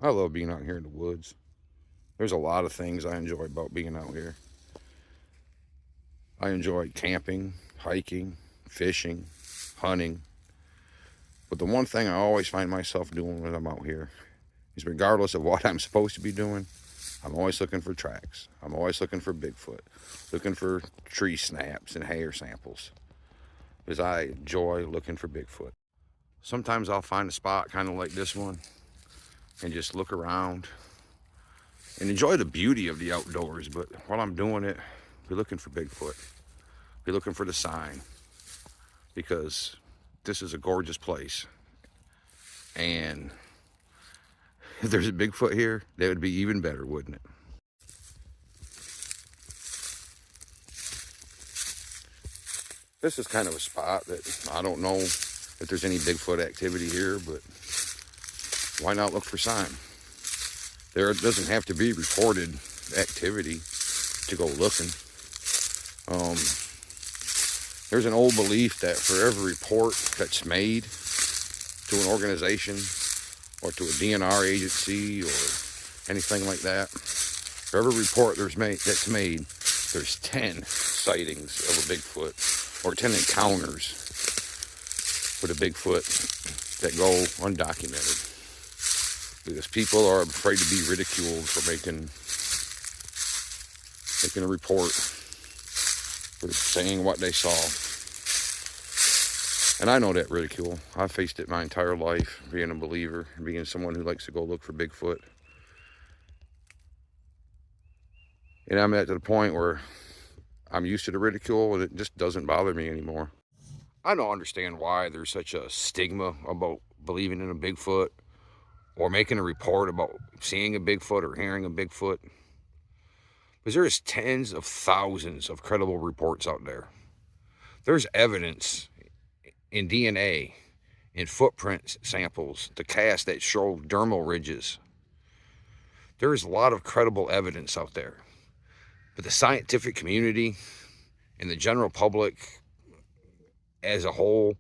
I love being out here in the woods. There's a lot of things I enjoy about being out here. I enjoy camping, hiking, fishing, hunting. But the one thing I always find myself doing when I'm out here is, regardless of what I'm supposed to be doing, I'm always looking for tracks. I'm always looking for Bigfoot, looking for tree snaps and hair samples, because I enjoy looking for Bigfoot. Sometimes I'll find a spot kind of like this one and just look around and enjoy the beauty of the outdoors. But while I'm doing it, be looking for Bigfoot, be looking for the sign, because this is a gorgeous place. And if there's a Bigfoot here, that would be even better, wouldn't it? This is kind of a spot that I don't know if there's any Bigfoot activity here, but why not look for sign? There doesn't have to be reported activity to go looking. There's an old belief that for every report that's made to an organization or to a DNR agency or anything like that, for every report that's made, there's 10 sightings of a Bigfoot or 10 encounters with a Bigfoot that go undocumented, because people are afraid to be ridiculed for making a report, for saying what they saw. And I know that ridicule. I've faced it my entire life, being a believer, being someone who likes to go look for Bigfoot. And I'm at the point where I'm used to the ridicule and it just doesn't bother me anymore. I don't understand why there's such a stigma about believing in a Bigfoot or making a report about seeing a Bigfoot or hearing a Bigfoot. Because there's tens of thousands of credible reports out there. There's evidence in DNA, in footprint samples, the cast that show dermal ridges. There is a lot of credible evidence out there. But the scientific community and the general public as a whole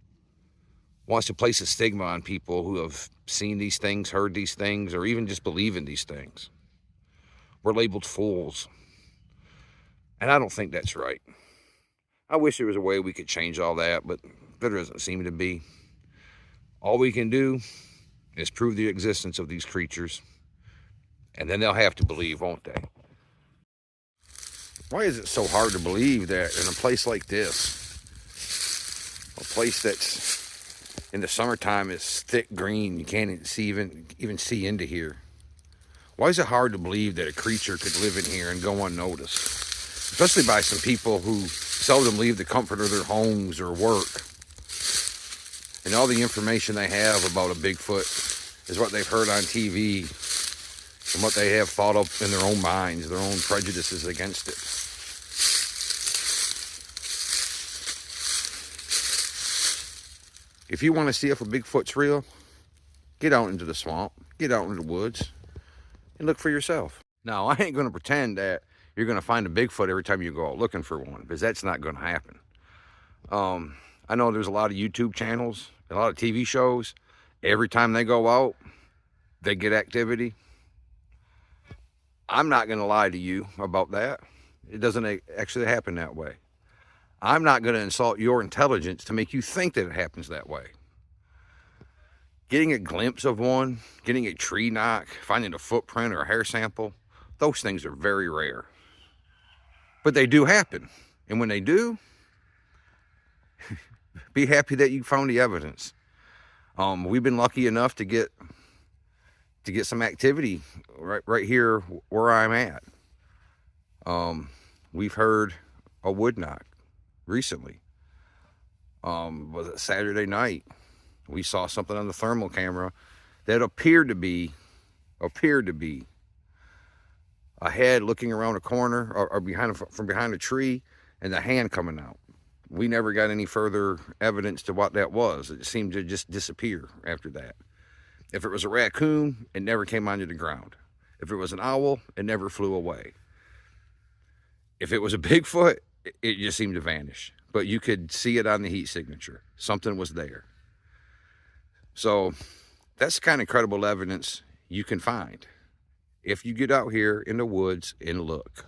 wants to place a stigma on people who have seen these things, heard these things, or even just believe in these things. We're labeled fools. And I don't think that's right. I wish there was a way we could change all that, but there doesn't seem to be. All we can do is prove the existence of these creatures, and then they'll have to believe, won't they? Why is it so hard to believe that in a place like this, a place that's in the summertime is thick green, you can't even see into here? Why is it hard to believe that a creature could live in here and go unnoticed? Especially by some people who seldom leave the comfort of their homes or work. And all the information they have about a Bigfoot is what they've heard on TV and what they have thought up in their own minds, their own prejudices against it. If you want to see if a Bigfoot's real, get out into the swamp, get out into the woods, and look for yourself. Now, I ain't going to pretend that you're going to find a Bigfoot every time you go out looking for one, because that's not going to happen. I know there's a lot of YouTube channels, a lot of TV shows. Every time they go out, they get activity. I'm not going to lie to you about that. It doesn't actually happen that way. I'm not going to insult your intelligence to make you think that it happens that way. Getting a glimpse of one, getting a tree knock, finding a footprint or a hair sample, those things are very rare. But they do happen. And when they do, be happy that you found the evidence. We've been lucky enough to get some activity right here where I'm at. We've heard a wood knock recently. Was it Saturday night? We saw something on the thermal camera that appeared to be a head looking around a corner or from behind a tree, and the hand coming out. We never got any further evidence to what that was. It seemed to just disappear after that. If it was a raccoon, it never came onto the ground. If it was an owl, it never flew away. If it was a Bigfoot, it just seemed to vanish. But you could see it on the heat signature. Something was there. So that's the kind of credible evidence you can find if you get out here in the woods and look.